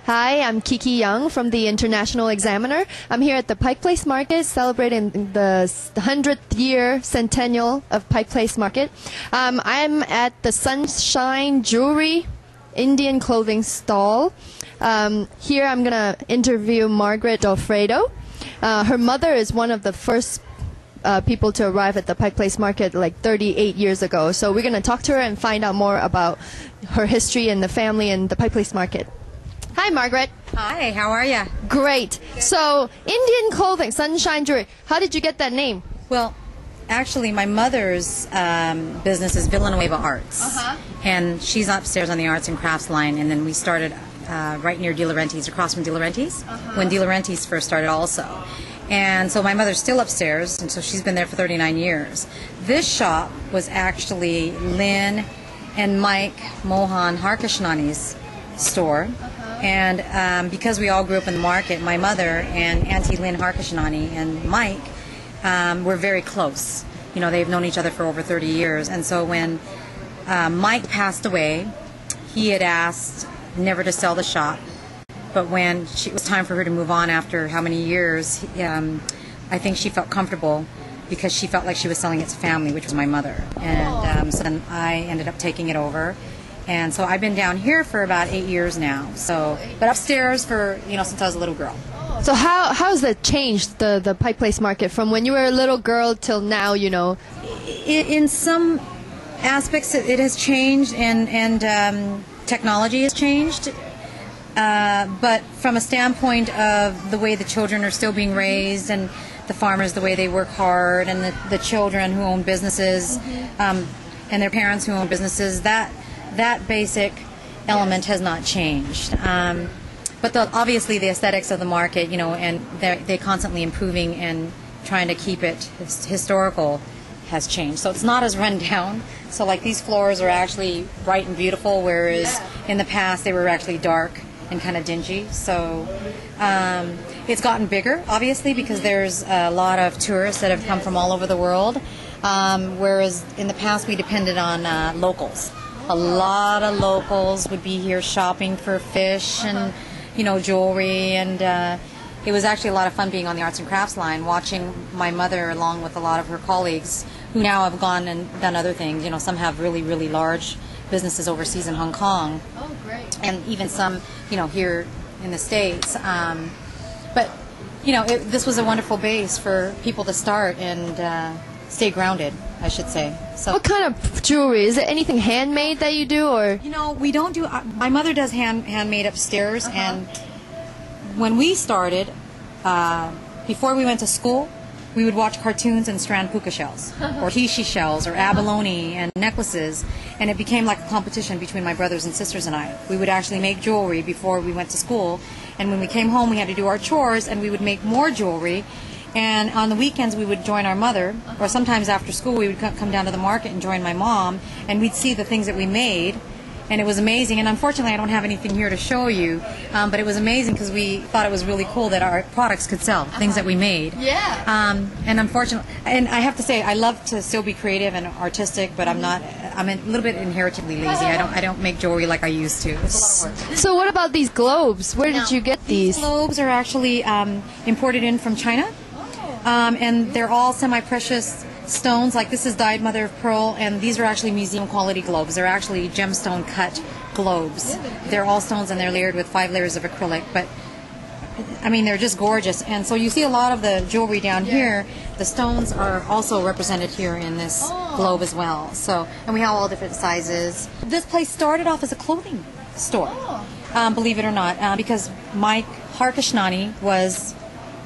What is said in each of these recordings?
Hi, I'm Kiki Yeung from the International Examiner. I'm here at the Pike Place Market celebrating the 100th year centennial of Pike Place Market. I'm at the Sunshine Jewelry Indian clothing stall. Here I'm going to interview Margaret Dofredo. Her mother is one of the first people to arrive at the Pike Place Market like 38 years ago. So we're going to talk to her and find out more about her history and the family and the Pike Place Market. Hi, Margaret. Hi, how are you? Great. So, Indian clothing, Sunshine Jewelry. How did you get that name? Well, actually, my mother's business is Villanueva Arts. And she's upstairs on the arts and crafts line. And then we started right near De Laurentiis, across from De Laurentiis, when De Laurentiis first started also. And so my mother's still upstairs, and so she's been there for 39 years. This shop was actually Lynn and Mike Mohan Harkishnani's store. And because we all grew up in the market, my mother and Auntie Lynn Harkishnani and Mike were very close. You know, they've known each other for over 30 years. And so when Mike passed away, he had asked never to sell the shop. But when it was time for her to move on after how many years, I think she felt comfortable because she felt like she was selling it to family, which was my mother. And so then I ended up taking it over. And so I've been down here for about 8 years now. So, but upstairs for, since I was a little girl. So how has that changed, the Pike Place Market, from when you were a little girl till now, In some aspects it has changed, and technology has changed. But from a standpoint of the way the children are still being raised, and the farmers, the way they work hard, and the children who own businesses, and their parents who own businesses, that basic element has not changed. But obviously the aesthetics of the market, and they're constantly improving and trying to keep it historical has changed. So it's not as run down. So like these floors are actually bright and beautiful, whereas in the past they were actually dark and kind of dingy. So it's gotten bigger, obviously, because there's a lot of tourists that have come from all over the world, whereas in the past we depended on locals. A lot of locals would be here shopping for fish and, jewelry, and it was actually a lot of fun being on the arts and crafts line, watching my mother along with a lot of her colleagues who now have gone and done other things. Some have really, really large businesses overseas in Hong Kong. Oh, great. And even some, here in the States. But, this was a wonderful base for people to start and stay grounded, I should say. So, what kind of jewelry? Is it anything handmade that you do, or? We don't do. My mother does handmade upstairs, and when we started, before we went to school, we would watch cartoons and strand puka shells, or hishi shells, or abalone and necklaces, and it became like a competition between my brothers and sisters and I. We would actually make jewelry before we went to school, and when we came home, we had to do our chores, and we would make more jewelry. And on the weekends, we would join our mother, or sometimes after school, we would come down to the market and join my mom, and we'd see the things that we made, and it was amazing. And unfortunately, I don't have anything here to show you, but it was amazing because we thought it was really cool that our products could sell, things that we made. Yeah. And unfortunately, and I have to say, I love to still be creative and artistic, but I'm a little bit inherently lazy. I don't make jewelry like I used to. It's a lot of work. So what about these globes? Where did you get these? These globes are actually imported in from China. And they're all semi-precious stones. Like this is dyed mother of pearl, and these are actually museum quality globes. They're actually gemstone cut globes. They're all stones, and they're layered with 5 layers of acrylic. But I mean, they're just gorgeous. And so you see a lot of the jewelry down here. The stones are also represented here in this globe as well. So, and we have all different sizes. This place started off as a clothing store, believe it or not, because Mike Harkishnani was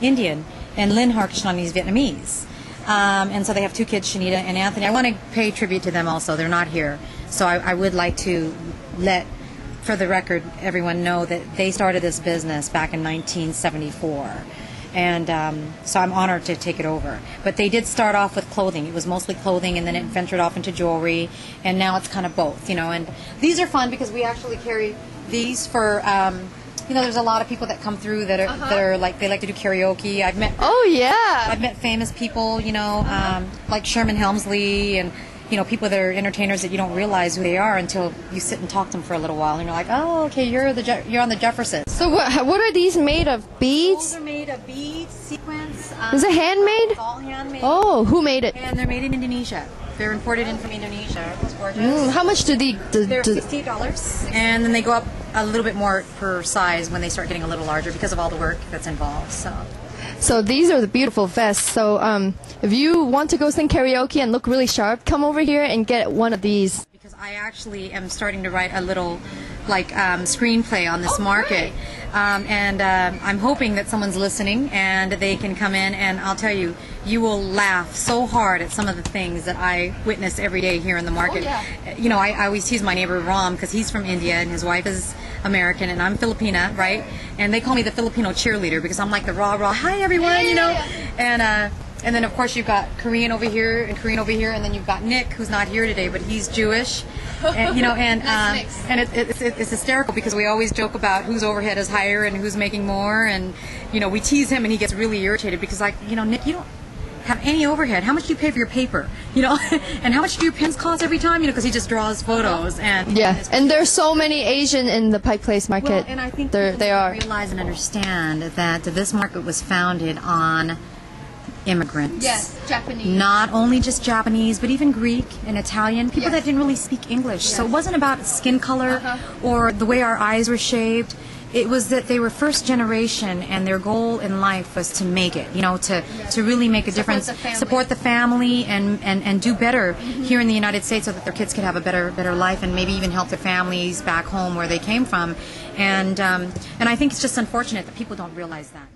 Indian. And Lynn Harkishnani is Vietnamese. And so they have 2 kids, Shanita and Anthony. I want to pay tribute to them also. They're not here. So I would like to let, for the record, everyone know that they started this business back in 1974. And so I'm honored to take it over. But they did start off with clothing. It was mostly clothing, and then it ventured off into jewelry. And now it's kind of both, And these are fun because we actually carry these for... there's a lot of people that come through that are like, they like to do karaoke. I've met famous people, like Sherman Helmsley, and people that are entertainers that you don't realize who they are until you sit and talk to them for a little while, and you're like, oh, okay, you're on the Jeffersons. So what are these made of? Beads? Those are made of beads, sequins. Is it handmade? It's all handmade. Oh, who made it? And they're made in Indonesia. They're imported in from Indonesia. It's gorgeous. How much do They're $68, and then they go up a little bit more per size when they start getting a little larger because of all the work that's involved. So these are the beautiful vests. So if you want to go sing karaoke and look really sharp, come over here and get one of these. Because I actually am starting to write a little screenplay on this market. And I'm hoping that someone's listening and they can come in, and I'll tell you, you will laugh so hard at some of the things that I witness every day here in the market. Oh, yeah. I always tease my neighbor Ram because he's from India and his wife is American and I'm Filipina, right? And they call me the Filipino cheerleader because I'm like the rah-rah, hi everyone, And then of course you've got Korean over here and Korean over here, and then you've got Nick, who's not here today, but he's Jewish. And, Nice and it's hysterical because we always joke about whose overhead is higher and who's making more, and we tease him and he gets really irritated because Nick, you don't have any overhead. How much do you pay for your paper? And how much do your pens cost every time? Because he just draws photos and and there's so many Asian in the Pike Place Market. Well, and I think they are. Realize and understand that this market was founded on immigrants. Yes, Japanese. Not only just Japanese, but even Greek and Italian, people that didn't really speak English. So it wasn't about skin color or the way our eyes were shaped. It was that they were first generation, and their goal in life was to make it, to really make a difference, support the family, and do better here in the United States so that their kids could have a better life, and maybe even help their families back home where they came from. And I think it's just unfortunate that people don't realize that.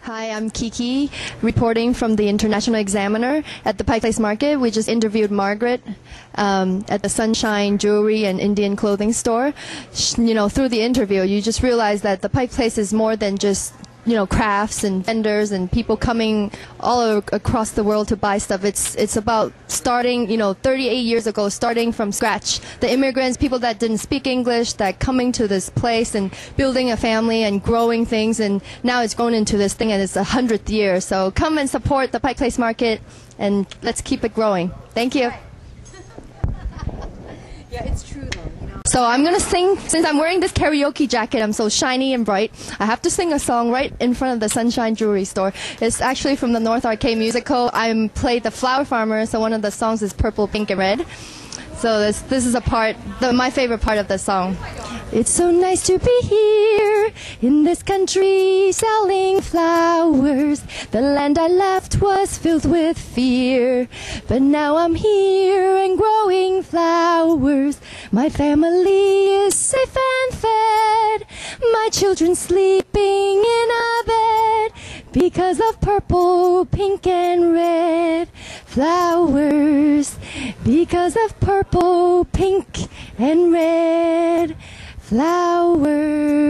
Hi, I'm Kiki, reporting from the International Examiner at the Pike Place Market. We just interviewed Margaret at the Sunshine Jewelry and Indian Clothing Store. Through the interview, you just realize that the Pike Place is more than just crafts and vendors and people coming all across the world to buy stuff. It's about starting, 38 years ago, starting from scratch. The immigrants, people that didn't speak English, that coming to this place and building a family and growing things, and now it's grown into this thing, and it's 100th year. So come and support the Pike Place Market, and let's keep it growing. Thank you. Yeah, it's true though. So I'm going to sing, since I'm wearing this karaoke jacket, I'm so shiny and bright, I have to sing a song right in front of the Sunshine Jewelry Store. It's actually from the North Arcade musical. I played the Flower Farmer, so one of the songs is Purple, Pink, and Red. So this is my favorite part of the song. It's so nice to be here in this country selling flowers. The land I left was filled with fear, but now I'm here and growing flowers. My family is safe and fed, my children sleeping in a bed because of purple, pink, and red flowers. Because of purple, pink, and red flowers.